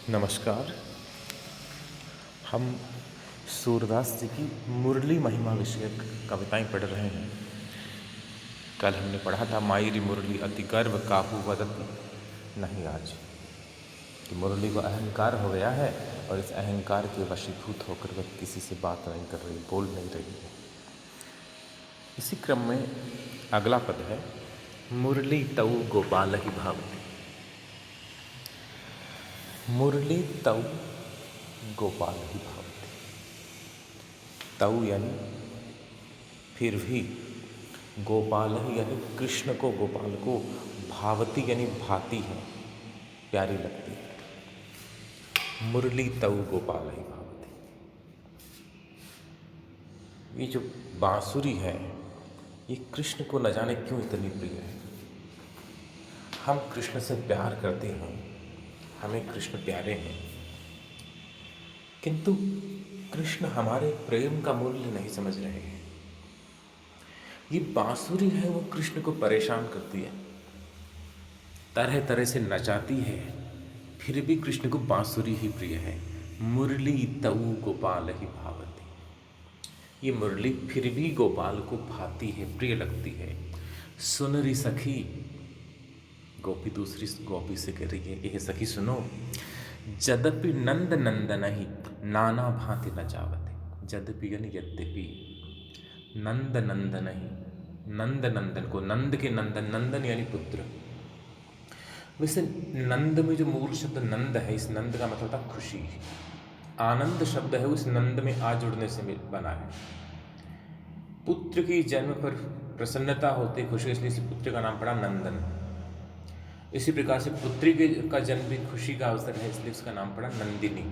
नमस्कार। हम सूरदास जी की मुरली महिमा विषयक कविताएं पढ़ रहे हैं। कल हमने पढ़ा था मायरी मुरली अति गर्व काहू वदति नहीं आज, कि मुरली को अहंकार हो गया है और इस अहंकार के वशीभूत होकर वह किसी से बात नहीं कर रही, बोल नहीं रही है। इसी क्रम में अगला पद है मुरली तऊ गोपाल ही भावती। मुरली तऊ गोपाल ही भावती। तऊ यानी फिर भी, गोपाल ही यानी कृष्ण को, गोपाल को, भावती यानी भाती है, प्यारी लगती है। मुरली तऊ गोपाल ही भावती। ये जो बांसुरी है ये कृष्ण को न जाने क्यों इतनी प्रिय है। हम कृष्ण से प्यार करते हैं, हमें कृष्ण प्यारे हैं, किंतु कृष्ण हमारे प्रेम का मूल्य नहीं समझ रहे हैं। ये बांसुरी है वो कृष्ण को परेशान करती है, तरह तरह से नचाती है, फिर भी कृष्ण को बांसुरी ही प्रिय है। मुरली तऊ गोपाल ही भावती। ये मुरली फिर भी गोपाल को भाती है, प्रिय लगती है। सुनरी सखी, गोपी दूसरी गोपी से कह रही है, यह सखी सुनो, जदपि नंद नंदन ही नाना भांति नचावती। जदपि यानी यद्यपि, नंद नंदन ही, नंद नंदन को, नंद के नंदन, नंदन यानी पुत्र। वैसे नंद में जो मूल शब्द नंद है, इस नंद का मतलब था खुशी। आनंद शब्द है उस नंद में आ जुड़ने से बना है। पुत्र की जन्म पर प्रसन्नता होती, खुशी, इसलिए इस पुत्र का नाम पड़ा नंदन। इसी प्रकार से पुत्री का जन्म भी खुशी का अवसर है, इसलिए उसका नाम पड़ा नंदिनी।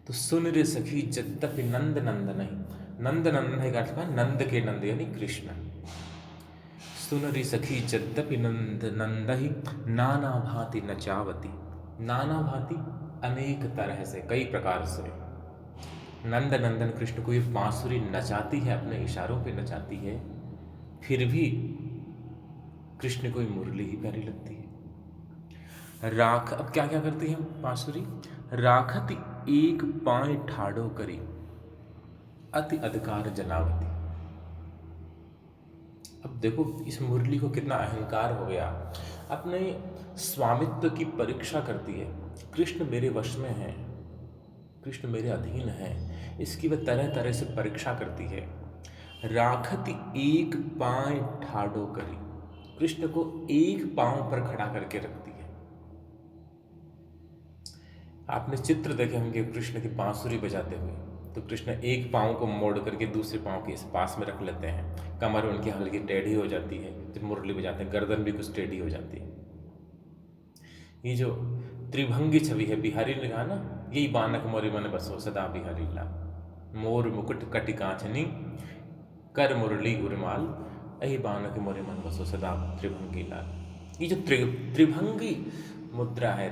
तो सुन रे सखी जद्यपि नंद नंदन ही, नंद नंदन का अर्थ नंद के नंद यानी कृष्ण। सुन रे सखी जद्यपि नंद नंद ही नाना भांति नचावती। नाना भांति अनेक तरह से, कई प्रकार से नंद नंदन कृष्ण को ये बांसुरी नचाती है, अपने इशारों पे नचाती है, फिर भी कृष्ण को ये मुरली ही प्यारी लगती है। राख, अब क्या क्या करती है बांसुरी? राखत एक पाए ठाड़ो करी अति अधिकार जनावती। अब देखो इस मुरली को कितना अहंकार हो गया, अपने स्वामित्व की परीक्षा करती है। कृष्ण मेरे वश में है, कृष्ण मेरे अधीन है, इसकी वह तरह तरह से परीक्षा करती है। राखत एक पाए ठाड़ो करी, कृष्ण को एक पांव पर खड़ा करके रखती है। आपने चित्र देखे होंगे कृष्ण की बांसुरी बजाते हुए, तो कृष्ण एक पांव को मोड़ करके दूसरे पांव के इस पास में रख लेते हैं, कमर उनकी हल्की टेढ़ी हो जाती है, जब मुरली बजाते हैं गर्दन भी कुछ टेढ़ी हो जाती है। ये जो त्रिभंगी छवि है, बिहारी ने कहा ना, यही बानक मोरी मन बसो सदा बिहारी ला, मोर मुकुट कटि कांचनी कर मुरली उर्माल, यही बानक मोरे मन बसो सदा त्रिभंगी लाल। ये जो त्रिभंगी मुद्रा है,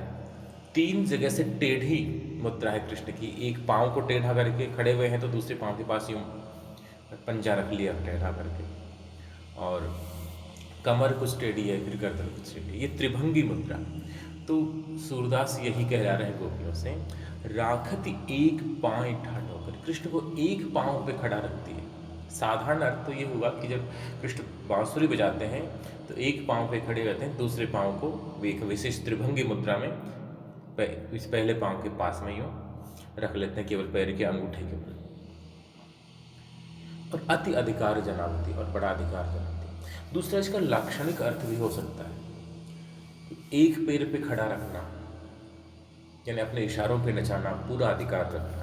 तीन जगह से टेढ़ी मुद्रा है कृष्ण की। एक पाँव को टेढ़ा करके खड़े हुए हैं तो दूसरे पाँव के पास यूँ पंजा रख लिया टेढ़ा करके, और कमर कुछ टेढ़ी है, फिर गर्दन कुछ टेढ़ी, ये त्रिभंगी मुद्रा। तो सूरदास यही कह रहे हैं गोपियों से, राखत एक पाँव ठाड़ होकर, कृष्ण को एक पाँव पे खड़ा रखती है। साधारण अर्थ तो ये हुआ कि जब कृष्ण बांसुरी बजाते हैं तो एक पाँव पे खड़े रहते हैं, दूसरे पाँव को एक विशेष त्रिभंगी मुद्रा में इस पहले पाँव के पास में यूँ रख लेते हैं, केवल पैर के अंगूठे के ऊपर। और अति अधिकार जनावती, और बड़ा अधिकार जनावती। दूसरा इसका लाक्षणिक अर्थ भी हो सकता है, एक पैर पे खड़ा रखना यानी अपने इशारों पे नचाना, पूरा अधिकार रखना।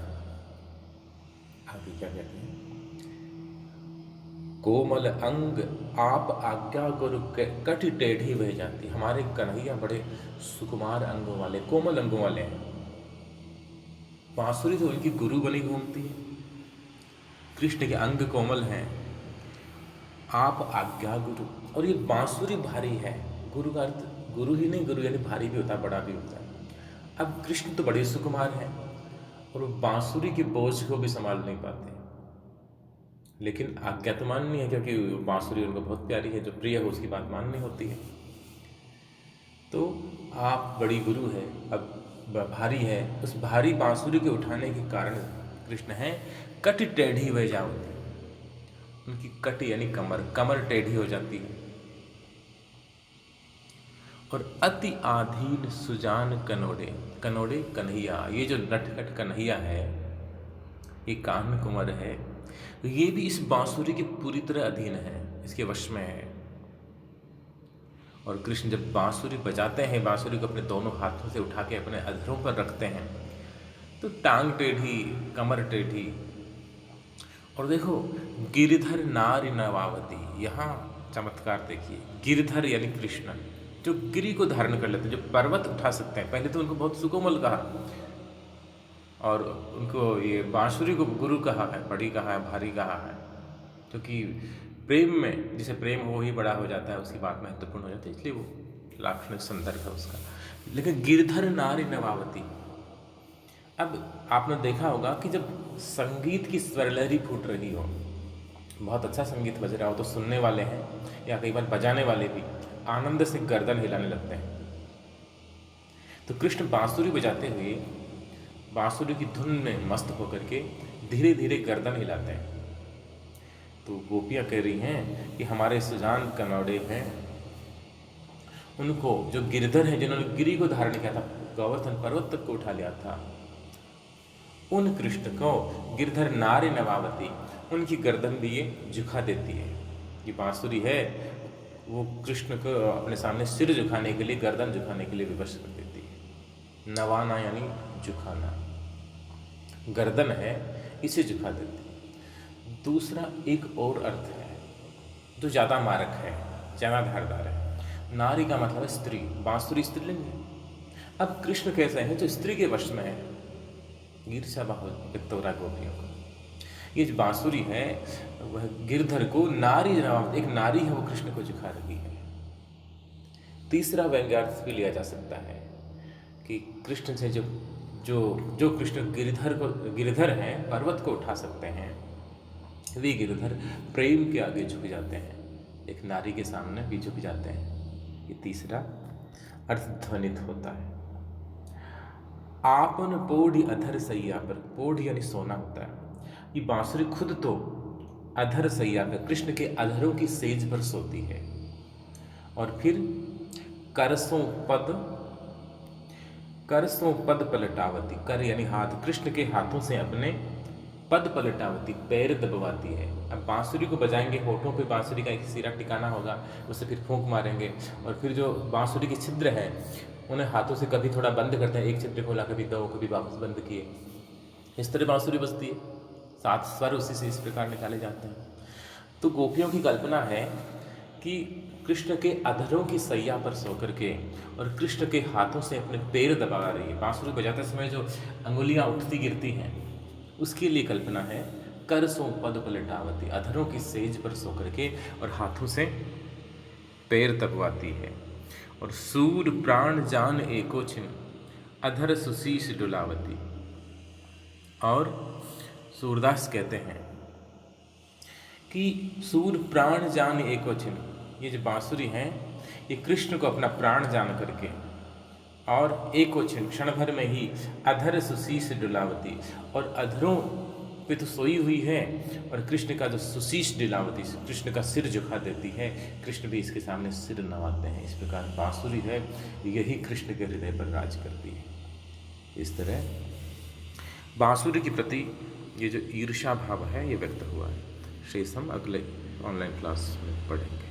आगे क्या कहते हैं? कोमल अंग आप आज्ञा गुरु कटि टेढ़ी बह जाती। हमारे कन्हैया बड़े सुकुमार अंगों वाले, कोमल अंगों वाले हैं। बांसुरी तो उनकी गुरु बनी घूमती है, कृष्ण के अंग कोमल हैं, आप आज्ञा गुरु। और ये बांसुरी भारी है, गुरु का अर्थ गुरु ही नहीं, गुरु यानी भारी भी होता है, बड़ा भी होता है। अब कृष्ण तो बड़े सुकुमार हैं और वो बांसुरी के बोझ को भी संभाल नहीं पाते, लेकिन आज्ञा तो माननी है, क्योंकि बांसुरी उनको बहुत प्यारी है, जो प्रिय हो उसकी बात माननी होती है। तो आप बड़ी गुरु है, अब भारी है, उस भारी बांसुरी के उठाने के कारण कृष्ण हैं कट टेढ़ी वह जावती, उनकी कट यानी कमर टेढ़ी हो जाती है। और अति आधीन सुजान कनोड़े कन्हैया, ये जो नटखट कन्हैया है, ये कान कुंवर है, ये भी इस बांसुरी के पूरी तरह अधीन है, इसके वश में है। और कृष्ण जब बांसुरी बजाते हैं, बांसुरी को अपने दोनों हाथों से उठा के अपने अधरों पर रखते हैं, तो टांग टेढ़ी, कमर टेढ़ी। और देखो, गिरधर नारी नवावती, यहाँ चमत्कार देखिए। गिरधर यानी कृष्ण, जो गिरि को धारण कर लेते हैं, जो पर्वत उठा सकते हैं। पहले तो उनको बहुत सुकोमल कहा, और उनको ये बांसुरी को गुरु कहा है, बड़ी कहा है, भारी कहा है, क्योंकि प्रेम में जिसे प्रेम हो ही बड़ा हो जाता है, उसकी बात महत्वपूर्ण हो जाती है, इसलिए वो लाक्षणिक संदर्भ है उसका। लेकिन गिरधर नारी नवावती, अब आपने देखा होगा कि जब संगीत की स्वरलहरी फूट रही हो, बहुत अच्छा संगीत बज रहा हो, तो सुनने वाले हैं या कई बार बजाने वाले भी आनंद से गर्दन हिलाने लगते हैं। तो कृष्ण बांसुरी बजाते हुए बांसुरी की धुन में मस्त होकर के धीरे धीरे गर्दन हिलाते हैं। तो गोपियाँ कह रही हैं कि हमारे सुजान कनौड़े हैं, उनको जो गिरधर हैं, जिन्होंने गिरि को धारण किया था, गोवर्धन पर्वत तक को उठा लिया था, उन कृष्ण को गिरधर नारी नवावती, उनकी गर्दन भी ये झुका देती है। ये बांसुरी है, वो कृष्ण को अपने सामने सिर झुकाने के लिए, गर्दन झुकाने के लिए विवश कर देती है। नवाना यानी झुकाना, गर्दन है, इसे झुका देती है। दूसरा एक और अर्थ है जो ज़्यादा मारक है, ज़्यादा धारदार है। नारी का मतलब है स्त्री, बांसुरी स्त्रीलिंग है। अब कृष्ण कैसे हैं जो स्त्री के वश में है, ईर्ष्या बहुत व्यक्त हो रहा है गोपियों को। ये जो बांसुरी है वह गिरधर को नारी, एक नारी है, वो कृष्ण को झुका रही है। तीसरा व्यंग्यार्थ भी लिया जा सकता है कि कृष्ण से जो कृष्ण गिरधर हैं, पर्वत को उठा सकते हैं, वे गिरधर प्रेम के आगे झुक जाते हैं, एक नारी के सामने भी झुक जाते हैं। ये तीसरा अर्थ ध्वनित होता है। आपन पोढ़ी अधर सैया पर, पोढ़ यानी सोना होता है। ये बांसुरी खुद तो अधर सैया पर, कृष्ण के अधरों की सेज पर सोती है। और फिर करसों पद पलटावती, कर यानी हाथ, कृष्ण के हाथों से अपने पद पलटावती, पैर दबवाती है। अब बांसुरी को बजाएंगे, होठों पे बांसुरी का एक सिरा टिकाना होगा, उससे फिर फूंक मारेंगे, और फिर जो बांसुरी के छिद्र हैं उन्हें हाथों से कभी थोड़ा बंद करते हैं, एक छिद्र खोला, कभी दो, कभी वापस बंद किए, इस तरह बांसुरी बजती है। 7 स्वर उसी से इस प्रकार निकाले जाते हैं। तो गोपियों की कल्पना है कि कृष्ण के अधरों की सैया पर सो करके और कृष्ण के हाथों से अपने पैर दबा रही है। बांसुरी बजाते समय जो अंगुलियां उठती गिरती हैं, उसके लिए कल्पना है करसों पद पलटावती, अधरों की सेज पर सो करके और हाथों से पैर दबवाती है। और सूर प्राण जान एको छिन, अधर सुशीष डुलावती। और सूरदास कहते हैं कि सूर प्राण जान एको छिन, ये जो बांसुरी हैं ये कृष्ण को अपना प्राण जान करके और एको छिन, क्षण भर में ही अधर सुशीष डुलावती, और अधरों पे तो सोई हुई है, और कृष्ण का जो सुशीष डुलावती, कृष्ण का सिर झुका देती है, कृष्ण भी इसके सामने सिर नवाते हैं। इस प्रकार बांसुरी है, यही कृष्ण के हृदय पर राज करती है। इस तरह बांसुरी के प्रति ये जो ईर्ष्या भाव है ये व्यक्त हुआ है। शेष हम अगले ऑनलाइन क्लास में पढ़ेंगे।